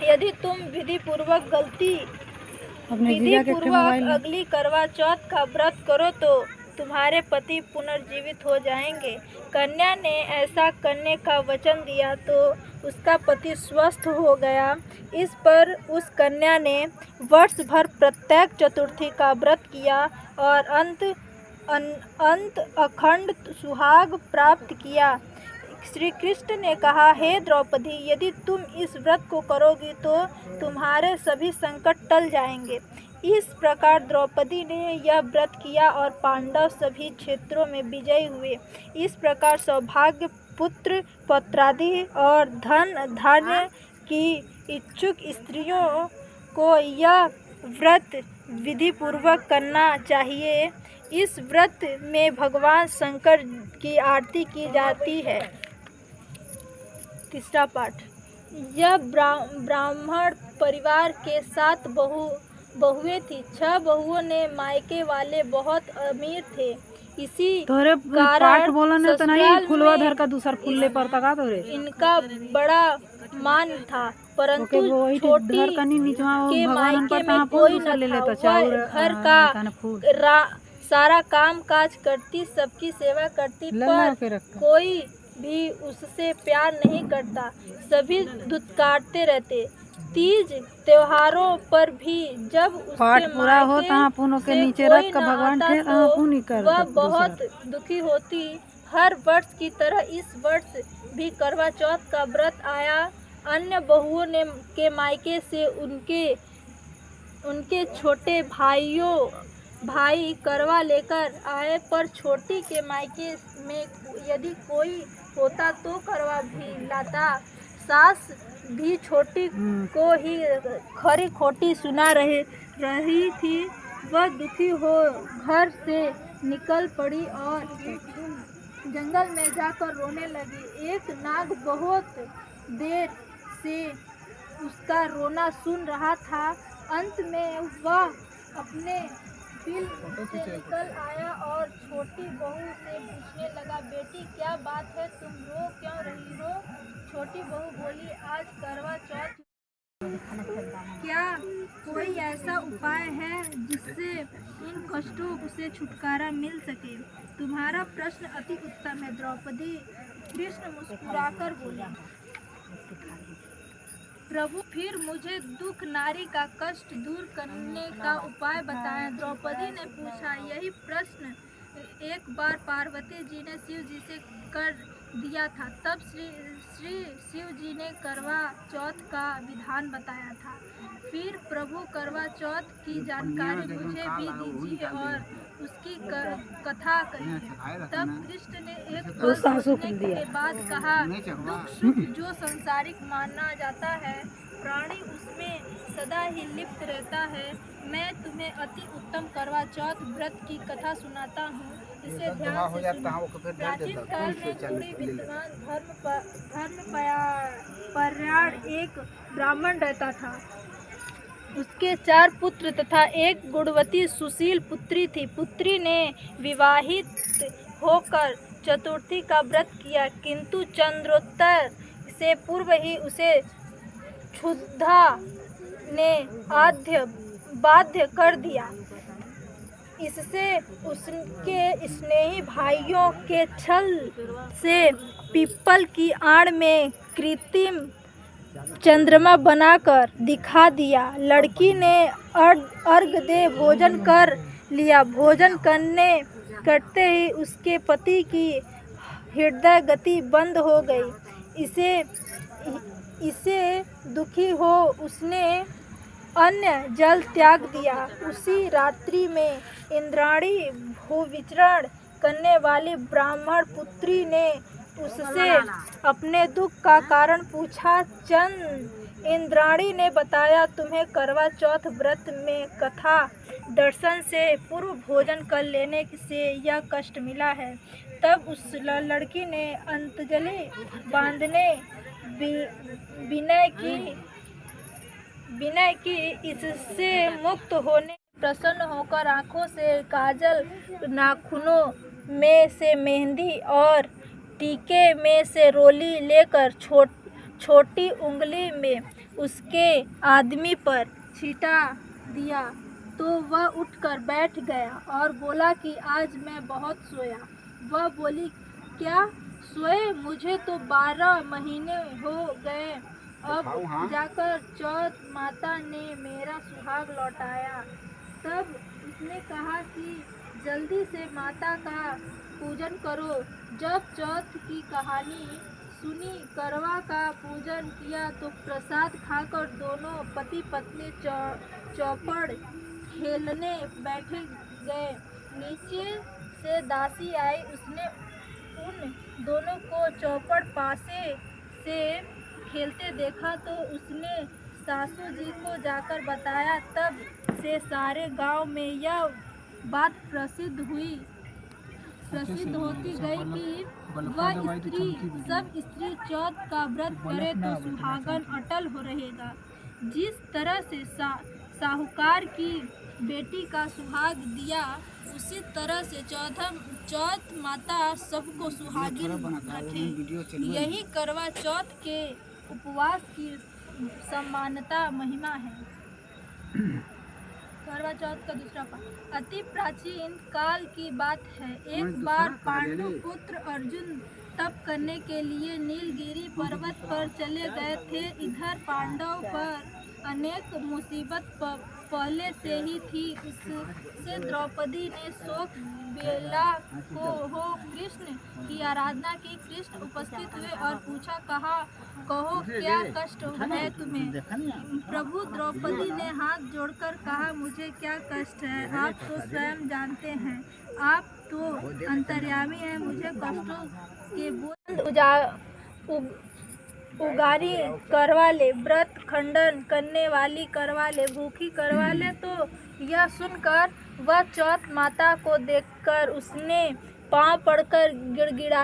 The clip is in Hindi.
यदि तुम विधि पूर्वक अगली करवा चौथ का व्रत करो तो तुम्हारे पति पुनर्जीवित हो जाएंगे। कन्या ने ऐसा करने का वचन दिया तो उसका पति स्वस्थ हो गया। इस पर उस कन्या ने वर्ष भर प्रत्येक चतुर्थी का व्रत किया और अंत अखंड सुहाग प्राप्त किया। श्री कृष्ण ने कहा, हे द्रौपदी, यदि तुम इस व्रत को करोगी तो तुम्हारे सभी संकट टल जाएंगे। इस प्रकार द्रौपदी ने यह व्रत किया और पांडव सभी क्षेत्रों में विजयी हुए। इस प्रकार सौभाग्य, पुत्र पौत्रादि और धन धान्य की इच्छुक स्त्रियों को यह व्रत विधि पूर्वक करना चाहिए। इस व्रत में भगवान शंकर की आरती की जाती है। तीसरा पाठ। यह ब्राह्मण परिवार के 7 बहुएं थी। 6 बहुओं ने मायके वाले बहुत अमीर थे। इसी कारण ससुराल में इनका बड़ा मान था, परंतु छोटी के मायके में कोई न था। वह घर का सारा काम काज करती, सबकी सेवा करती, पर कोई भी उससे प्यार नहीं करता। सभी धुतकारते रहते। तीज त्योहारों पर भी जब उसके मायके से कोई न आता तो वह बहुत दुखी होती। हर वर्ष की तरह इस वर्ष भी करवा चौथ का व्रत आया। अन्य बहुओं के मायके से उनके छोटे भाई करवा लेकर आए, पर छोटी के मायके में यदि कोई होता तो करवा भी लाता। सास भी छोटी को ही खरी खोटी सुना रही थी। वह दुखी हो घर से निकल पड़ी और जंगल में जाकर रोने लगी। एक नाग बहुत देर से उसका रोना सुन रहा था। अंत में वह अपने बिल से निकल आया और छोटी बहू से पूछने लगा, बेटी क्या बात है, तुम रो क्यों रही हो? छोटी बहू बोली, आज करवा चौथ, क्या कोई ऐसा उपाय है जिससे इन कष्टों से छुटकारा मिल सके? तुम्हारा प्रश्न अति उत्तम है द्रौपदी। कृष्ण मुस्कुराकर बोले, प्रभु फिर मुझे दुख नारी का कष्ट दूर करने का उपाय बताएं। द्रौपदी ने पूछा। यही प्रश्न एक बार पार्वती जी ने शिव जी से कर दिया था। तब श्री शिव जी ने करवा चौथ का विधान बताया था। फिर प्रभु करवा चौथ की जानकारी मुझे भी दीजिए और उसकी कथा कहिए। तब कृष्ण ने एक पल सोचने के बाद कहा, दुख सुख जो संसारिक माना जाता है, प्राणी उसमें सदा ही लिप्त रहता है। मैं तुम्हें अति उत्तम करवा चौथ व्रत की कथा सुनाता हूँ, इसे ध्यान से सुनो। प्राचीन काल में थोड़ी विद्वान धर्मपरायण एक ब्राह्मण रहता था। उसके 4 पुत्र तथा एक गुणवती सुशील पुत्री थी। पुत्री ने विवाहित होकर चतुर्थी का व्रत किया, किंतु चंद्रोत्तर से पूर्व ही उसे क्षुधा ने बाध्य कर दिया। इससे उसके स्नेही भाइयों के छल से पीपल की आड़ में कृत्रिम चंद्रमा बनाकर दिखा दिया। लड़की ने अर्घ दे भोजन कर लिया। भोजन करते ही उसके पति की हृदय गति बंद हो गई। इसे दुखी हो उसने अन्न जल त्याग दिया। उसी रात्रि में इंद्राणी भूविचरण करने वाली ब्राह्मण पुत्री ने उससे अपने दुख का कारण पूछा। इंद्राणी ने बताया, तुम्हें करवा चौथ व्रत में कथा दर्शन से पूर्व भोजन कर लेने से यह कष्ट मिला है। तब उस लड़की ने अंतजलि बांधने विनय की। इससे मुक्त होने प्रसन्न होकर आंखों से काजल, नाखूनों में से मेहंदी और टीके में से रोली लेकर छोटी उंगली में उसके आदमी पर छींटा दिया तो वह उठकर बैठ गया और बोला कि आज मैं बहुत सोया। वह बोली, क्या सोए? मुझे तो 12 महीने हो गए। अब जाकर चौथ माता ने मेरा सुहाग लौटाया। तब उसने कहा कि जल्दी से माता का पूजन करो। जब चौथ की कहानी सुनी, करवा का पूजन किया तो प्रसाद खाकर दोनों पति पत्नी चौपड़ खेलने बैठ गए। नीचे से दासी आई, उसने उन दोनों को चौपड़ पासे से खेलते देखा तो उसने सासू जी को जाकर बताया। तब से सारे गांव में यह बात प्रसिद्ध होती गई कि सब स्त्री चौथ का व्रत करे तो सुहागन अटल हो रहेगा। जिस तरह से साहूकार की बेटी का सुहाग दिया, उसी तरह से चौथ माता सबको सुहागिन रखे। यही करवा चौथ के उपवास की सम्मानता महिमा है। करवा चौथ का दूसरा पाठ अति प्राचीन काल की बात है। एक बार पांडु पुत्र अर्जुन तप करने के लिए नीलगिरी पर्वत पर चले गए थे। इधर पांडव पर अनेक मुसीबत पहले से ही थी। उससे द्रौपदी ने शोक बेला हो कृष्ण की आराधना की। कृष्ण उपस्थित हुए और पूछा, कहो क्या कष्ट है तुम्हें? प्रभु, द्रौपदी ने हाथ जोड़कर कहा, मुझे क्या कष्ट है? आप तो स्वयं जानते हैं, आप तो अंतर्यामी हैं। मुझे कष्टों के बोझ उगारी करवाले, व्रत खंडन करने वाली करवाले, भूखी करवाले। तो यह सुनकर वह चौथ माता को देखकर उसने पांव पड़कर गिड़गिड़ा